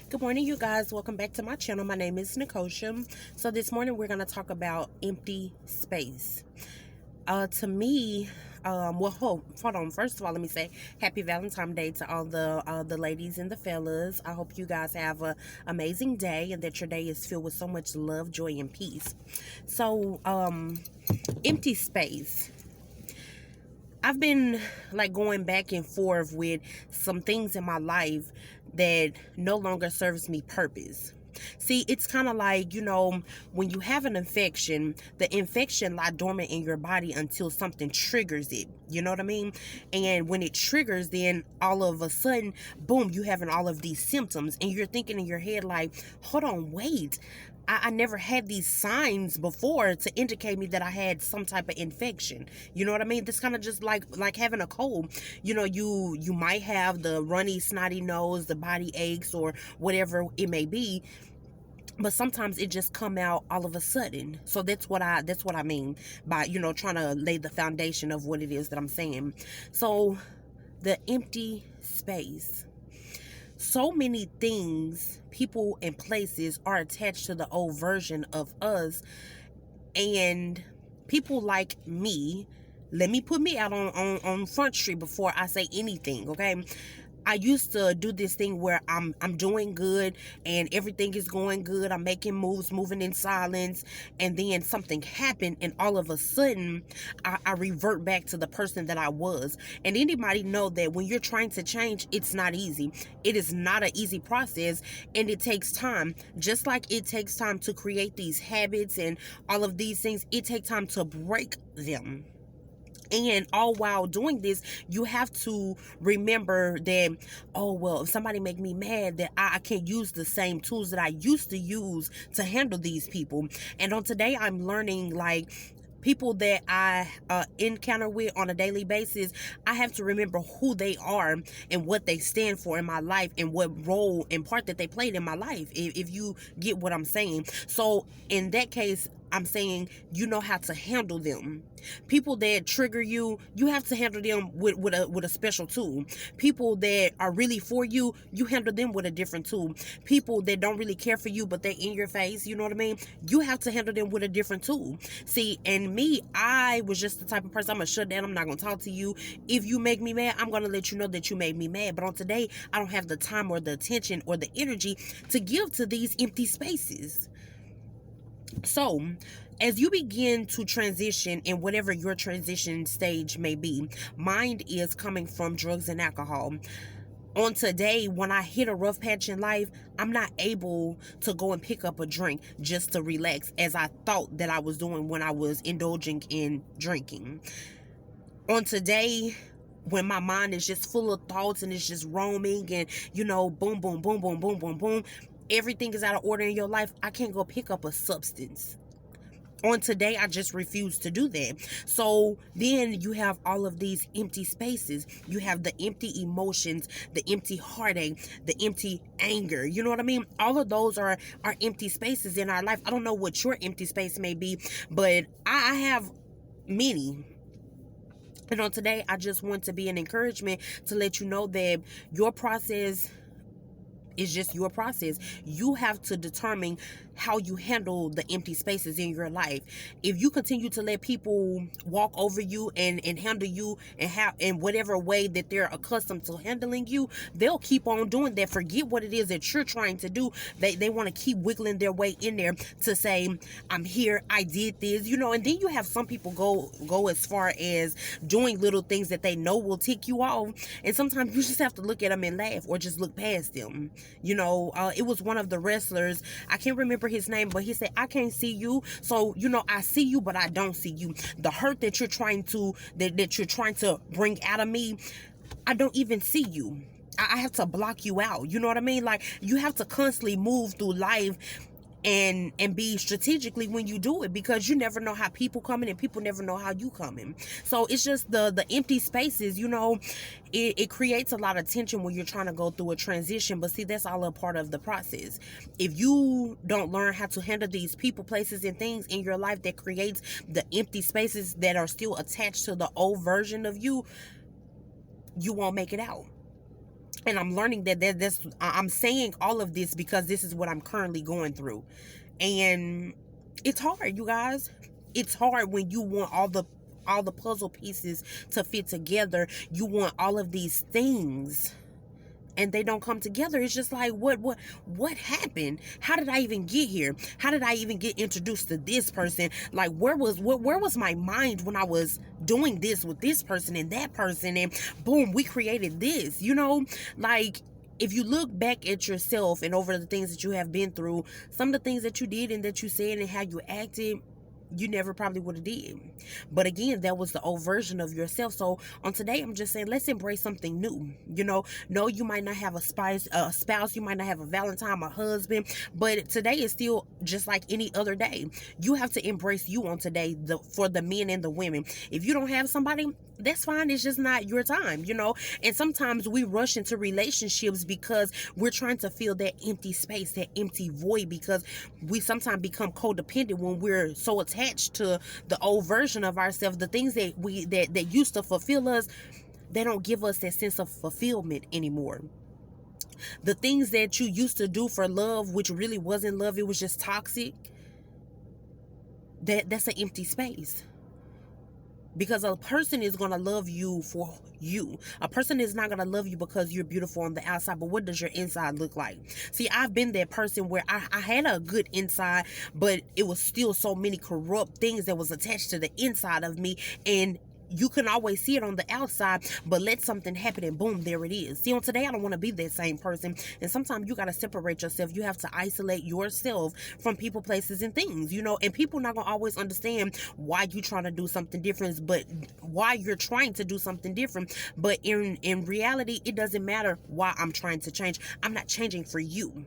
Good morning, you guys. Welcome back to my channel. My name is Nikosha. So this morning we're going to talk about empty space. To me, hold on. First of all, let me say Happy Valentine's Day to all the ladies and the fellas. I hope you guys have a amazing day and that your day is filled with so much love, joy, and peace. So, empty space. I've been like going back and forth with some things in my life that no longer serves me purpose. See, it's kind of like, when you have an infection, the infection lie dormant in your body until something triggers it. You know what I mean? And when it triggers, then all of a sudden, boom, you having all of these symptoms and you're thinking in your head like, hold on, wait. I never had these signs before to indicate me that I had some type of infection. You know what I mean? This kind of just like having a cold. You might have the runny, snotty nose, the body aches, or whatever it may be, but sometimes it just come out all of a sudden. So that's what I mean by trying to lay the foundation of what it is that I'm saying. So the empty space. So many things, people, and places are attached to the old version of us, and people like me. Let me put me out on Front Street before I say anything, okay? I used to do this thing where I'm doing good and everything is going good. I'm making moves, moving in silence, and then something happened, and all of a sudden, I revert back to the person that I was. And anybody know that when you're trying to change, it's not easy. It is not an easy process, and it takes time. Just like it takes time to create these habits and all of these things, it takes time to break them. And all while doing this, you have to remember that, oh, well, if somebody make me mad, that I can't use the same tools that I used to use to handle these people. And on today, I'm learning, like, people that I encounter with on a daily basis, I have to remember who they are and what they stand for in my life and what role and part that they played in my life, if you get what I'm saying. So in that case, I'm saying you know how to handle them. People that trigger you, you have to handle them with a special tool. People that are really for you, you handle them with a different tool. People that don't really care for you but they're in your face, you know what I mean, you have to handle them with a different tool. See, and me, I was just the type of person, I'm gonna shut down, I'm not gonna talk to you. If you make me mad, I'm gonna let you know that you made me mad. But on today, I don't have the time or the attention or the energy to give to these empty spaces. So, as you begin to transition in whatever your transition stage may be, mine is coming from drugs and alcohol. On today, when I hit a rough patch in life, I'm not able to go and pick up a drink just to relax as I thought that I was doing when I was indulging in drinking. On today, when my mind is just full of thoughts and it's just roaming and, boom, boom, boom, boom, boom, boom, boom, everything is out of order in your life, I can't go pick up a substance. On today, I just refuse to do that. So then you have all of these empty spaces. You have the empty emotions, the empty heartache, the empty anger. You know what I mean? All of those are empty spaces in our life. I don't know what your empty space may be, but I have many. And on today, I just want to be an encouragement to let you know that your process is just your process. You have to determine how you handle the empty spaces in your life. If you continue to let people walk over you and handle you and have in whatever way that they're accustomed to handling you, they'll keep on doing that. Forget what it is that you're trying to do. They want to keep wiggling their way in there to say, I'm here, I did this, and then you have some people go as far as doing little things that they know will tick you off. And sometimes you just have to look at them and laugh or just look past them. It was one of the wrestlers, I can't remember his name, but he said, I can't see you, so I see you but I don't see you. The hurt that you're trying to bring out of me, I don't even see you. I have to block you out. You know what I mean? Like, you have to constantly move through life and be strategically when you do it, because you never know how people coming and people never know how you coming. So it's just the empty spaces, it creates a lot of tension when you're trying to go through a transition. But see, that's all a part of the process. If you don't learn how to handle these people, places, and things in your life that creates the empty spaces that are still attached to the old version of you, you won't make it out. And I'm learning I'm saying all of this because this is what I'm currently going through. And it's hard, you guys. It's hard when you want all the puzzle pieces to fit together. You want all of these things and they don't come together. It's just like, what happened? How did I even get here? How did I even get introduced to this person? Like, where was my mind when I was doing this with this person and that person, and boom, we created this, like, if you look back at yourself and over the things that you have been through, some of the things that you did and that you said and how you acted, you never probably would have did. But again, that was the old version of yourself. So on today, I'm just saying, let's embrace something new. No, you might not have a spouse, you might not have a Valentine, a husband, but today is still just like any other day. You have to embrace you on today, for the men and the women. If you don't have somebody, that's fine. It's just not your time, and sometimes we rush into relationships because we're trying to fill that empty space, that empty void, because we sometimes become codependent when we're so attached to the old version of ourselves. The things that used to fulfill us, they don't give us that sense of fulfillment anymore. The things that you used to do for love, which really wasn't love, it was just toxic, that's an empty space. Because a person is going to love you for you. A person is not going to love you because you're beautiful on the outside, but what does your inside look like? See, I've been that person where I had a good inside, but it was still so many corrupt things that was attached to the inside of me, and you can always see it on the outside, but let something happen and boom, there it is. See, on today, I don't want to be that same person. And sometimes you got to separate yourself. You have to isolate yourself from people, places, and things, and people not going to always understand why you trying to do something different, but why you're trying to do something different. But in reality, it doesn't matter why I'm trying to change. I'm not changing for you.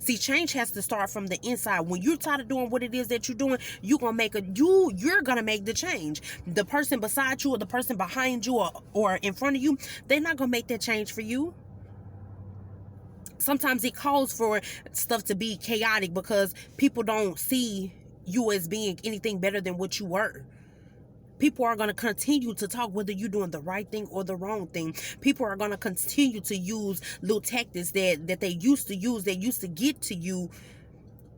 See, change has to start from the inside. When you're tired of doing what it is that you're doing, you're gonna make the change. The person beside you or the person behind you or in front of you, they're not gonna make that change for you. Sometimes it calls for stuff to be chaotic because people don't see you as being anything better than what you were. People are going to continue to talk whether you're doing the right thing or the wrong thing. People are going to continue to use little tactics that they used to use, that used to get to you,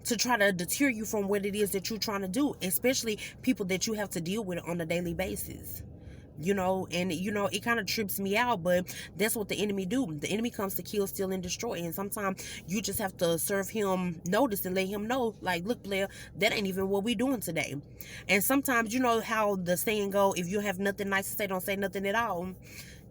to try to deter you from what it is that you're trying to do, especially people that you have to deal with on a daily basis. And it kind of trips me out, but that's what the enemy do. The enemy comes to kill, steal, and destroy. And sometimes you just have to serve him notice and let him know, like, look, player, that ain't even what we doing today. And sometimes, how the saying go, if you have nothing nice to say, don't say nothing at all.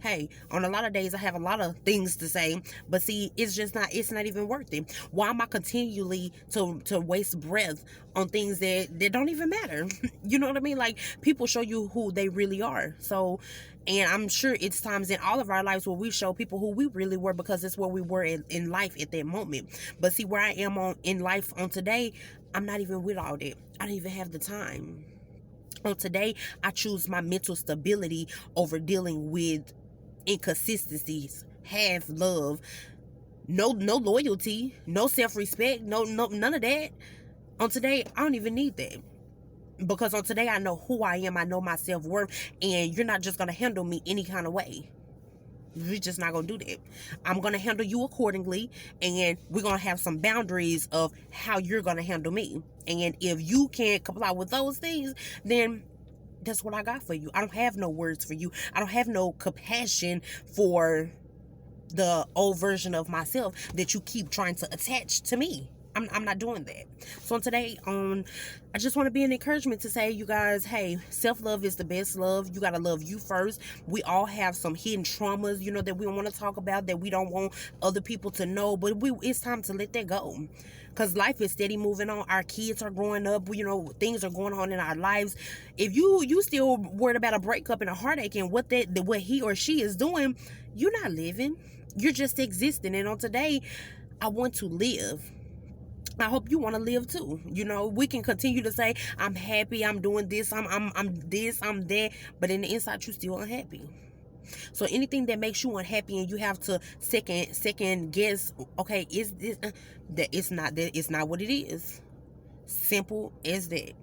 Hey, on a lot of days I have a lot of things to say, but see, it's not even worth it. Why am I continually to waste breath on things that don't even matter? You know what I mean? Like, people show you who they really are. So, and I'm sure it's times in all of our lives where we show people who we really were because it's where we were in life at that moment. But see, where I am in life on today, I'm not even with all that. I don't even have the time. On today, I choose my mental stability over dealing with inconsistencies, half love, no loyalty, no self-respect, no none of that. On today, I don't even need that, because on today I know who I am, I know my self-worth, and you're not just gonna handle me any kind of way. You're just not gonna do that. I'm gonna handle you accordingly, and we're gonna have some boundaries of how you're gonna handle me. And if you can't comply with those things, then that's what I got for you. I don't have no words for you. I don't have no compassion for the old version of myself that you keep trying to attach to me. I'm not doing that. So today, I just want to be an encouragement to say, you guys, hey, self-love is the best love. You got to love you first. We all have some hidden traumas, that we don't want to talk about, that we don't want other people to know, but it's time to let that go. Because life is steady moving on. Our kids are growing up. Things are going on in our lives. If you still worried about a breakup and a heartache and what he or she is doing, you're not living. You're just existing. And on today, I want to live. I hope you want to live too. We can continue to say, I'm happy, I'm doing this, I'm this, I'm that, but in the inside, you still unhappy. So anything that makes you unhappy and you have to second guess, okay, is this that it's not what it is. Simple as that.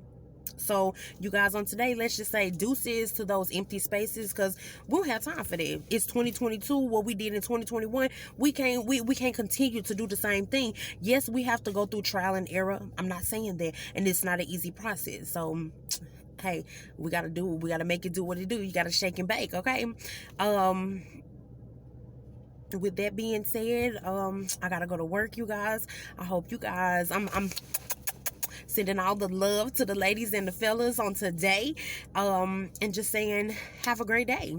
So you guys, on today, let's just say deuces to those empty spaces, because we don't have time for that. It's 2022. What we did in 2021, we can't continue to do the same thing. Yes, we have to go through trial and error. I'm not saying that, and it's not an easy process. So hey, we gotta make it do what it do. You gotta shake and bake, okay? With that being said, I gotta go to work, you guys. I hope you guys, I'm sending all the love to the ladies and the fellas on today, and just saying, have a great day.